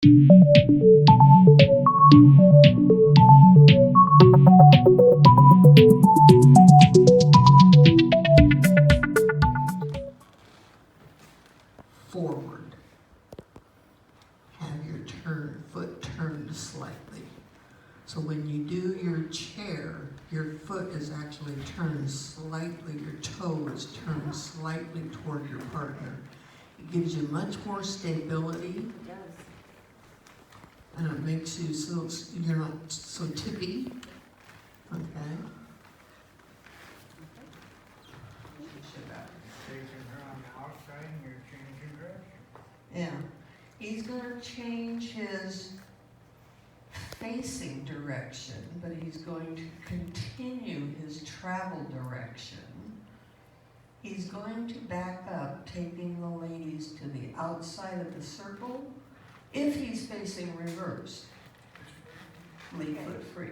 Forward. Have your foot turned slightly. So when you do your chair, your foot is actually turned slightly, your toe is turned slightly toward your partner. It gives you much more stability. It does. And it makes you so you're not so tippy. Okay. Facing her on the outside and you're changing direction. Yeah. He's going to change his facing direction, but he's going to continue his travel direction. He's going to back up, taking the ladies to the outside of the circle. If he's facing reverse, lead foot free.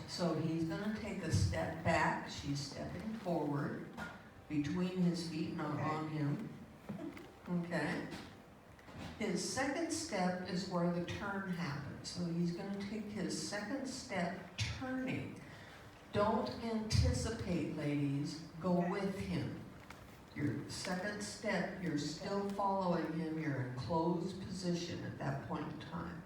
So he's going to take a step back. She's stepping forward between his feet, not on him. Okay. His second step is where the turn happens. So he's going to take his second step turning. Don't anticipate, ladies. Go with him. Your second step, you're still following him. You're in closed position at that point in time.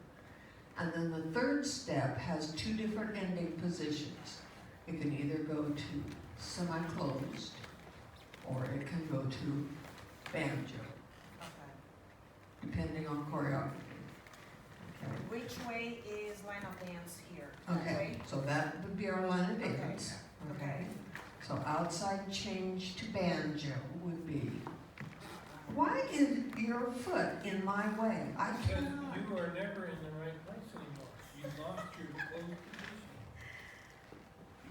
And then the third step has two different ending positions. It can either go to semi-closed or it can go to banjo, depending on choreography. Okay. Which way is line of dance here? Okay, so that would be our line of dance. Okay. So outside change to banjo would be, why is your foot in my way? I Because cannot. you are never in the right place anymore. You lost your closed position.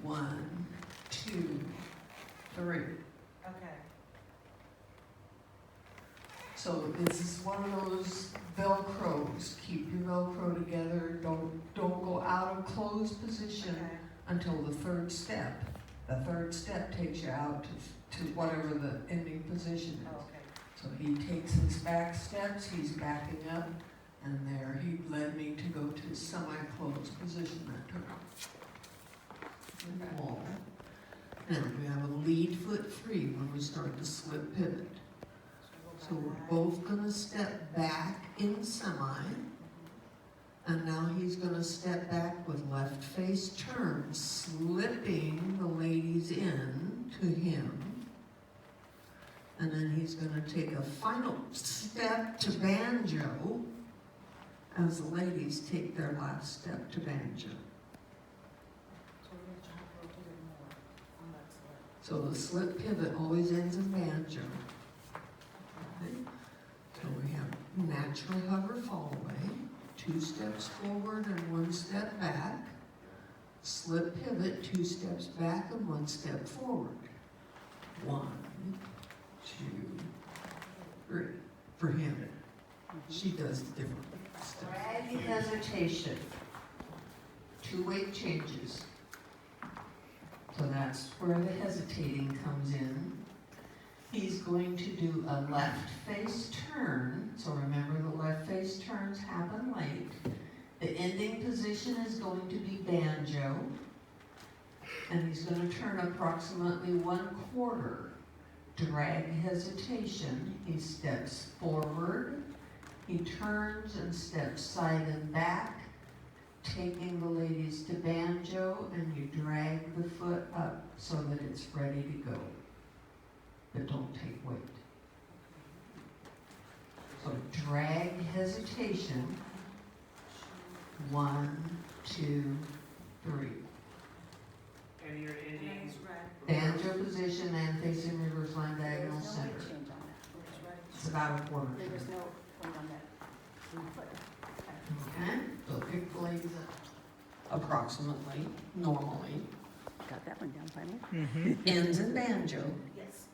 1, 2, 3. Okay. So this is one of those Velcros. Keep your Velcro together. Don't go out of closed position until the third step. The third step takes you out to whatever the ending position is. Okay. So he takes his back steps, he's backing up, and there he led me to go to semi-closed position that turn. Wall. Now we have a lead foot free when we start the slip pivot. So we're both gonna step back in semi, and now he's gonna step back with left face turn, slipping the ladies in to him. And then he's gonna take a final step to banjo as the ladies take their last step to banjo. So we're going to try to rotate it more on that side. So the slip pivot always ends in banjo. Okay. So we have natural hover fall away, 2 steps forward and 1 step back. Slip pivot, 2 steps back and 1 step forward. 1, 2, 3. For him, she does different stuff. Drag hesitation. 2 weight changes. So that's where the hesitating comes in. He's going to do a left face turn. So remember, the left face turns happen late. The ending position is going to be banjo. And he's going to turn approximately 1/4. Drag hesitation. He steps forward. He turns and steps side and back, taking the ladies to banjo, and you drag the foot up so that it's ready to go. But don't take weight. So drag hesitation. 1, 2, 3. And your ending. Banjo position and facing reverse line diagonal center. It's about a quarter. There was no point on that. Okay, so pick the ladies up approximately, normally. Got that one down finally? Ends in banjo, Yes.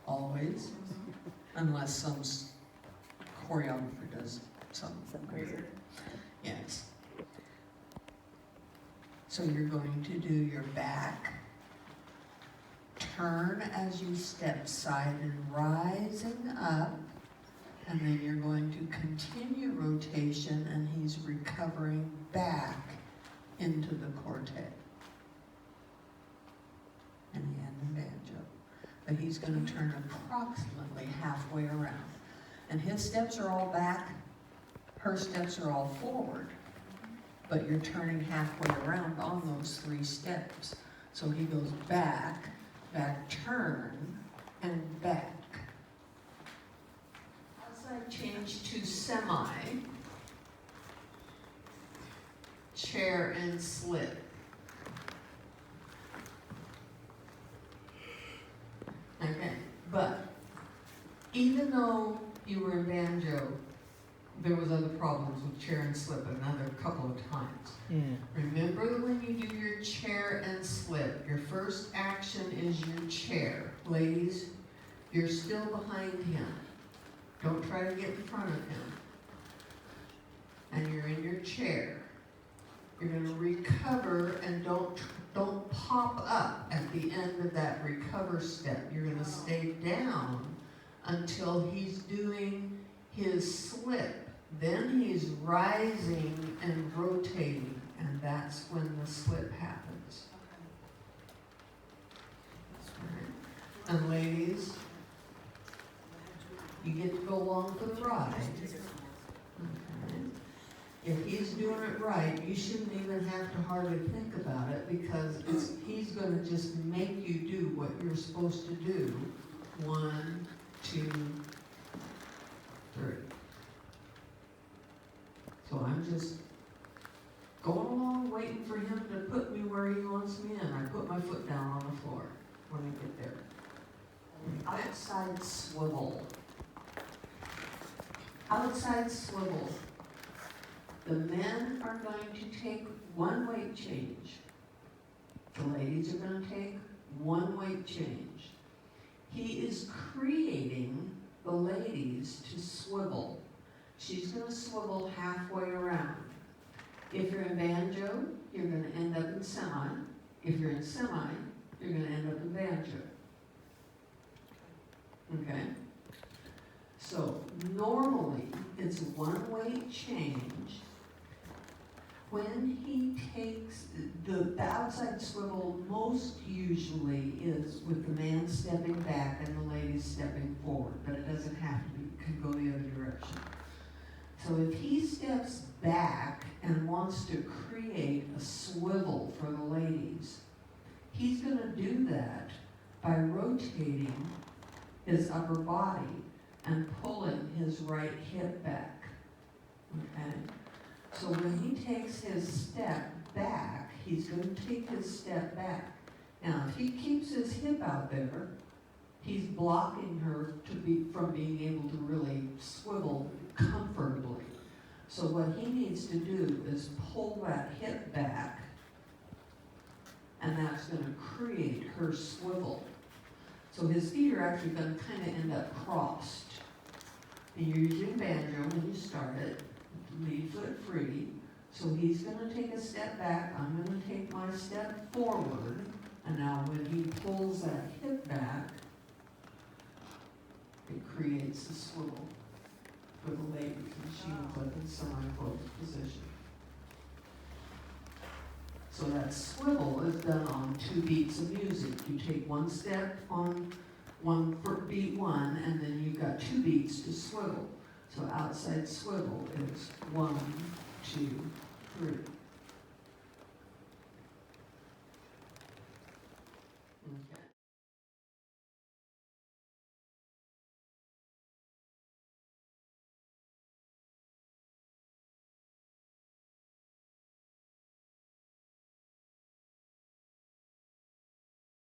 always, unless some choreographer does something weird. Yes. So you're going to do your back, turn as you step side and rising up, And then you're going to continue rotation, and he's recovering back into the corte. And the end of banjo. But he's going to turn approximately halfway around. And his steps are all back, her steps are all forward. But you're turning halfway around on those 3 steps. So he goes back, back turn, and back. Outside change to semi, chair and slip. Okay, but even though you were in banjo, there was other problems with chair and slip another couple of times. Remember that when you do your chair and slip, your first action is your chair. Ladies, you're still behind him. Don't try to get in front of him. And you're in your chair. You're going to recover and don't pop up at the end of that recover step. You're going to stay down until he's doing his slip. Then he's rising and rotating, and that's when the slip happens. Right. And ladies, you get to go along for the ride. Okay. If he's doing it right, you shouldn't even have to hardly think about it, because he's going to just make you do what you're supposed to do. 1, 2, 3. So I'm just going along, waiting for him to put me where he wants me in. I put my foot down on the floor when I get there. Outside swivel. Outside swivel. The men are going to take 1 weight change. The ladies are going to take 1 weight change. He is creating the ladies to swivel. She's going to swivel halfway around. If you're in banjo, you're going to end up in semi. If you're in semi, you're going to end up in banjo. Okay? So normally it's 1 weight change. When he takes the outside swivel, most usually is with the man stepping back and the lady stepping forward, but it doesn't have to be. It can go the other direction. So if he steps back and wants to create a swivel for the ladies, he's going to do that by rotating his upper body and pulling his right hip back. Okay? So when he takes his step back, he's going to take his step back. Now, if he keeps his hip out there, he's blocking her from being able to really swivel comfortably. So what he needs to do is pull that hip back, and that's going to create her swivel. So his feet are actually going to kind of end up crossed. And you're using banjo when you start it, lead foot free. So he's going to take a step back, I'm going to take my step forward, and now when he pulls that hip back, it creates a swivel for the ladies, and she ends up in semi-closed position. So that swivel is done on 2 beats of music. You take 1 step on beat 1, and then you've got 2 beats to swivel. So outside swivel is 1, 2, 3. Okay.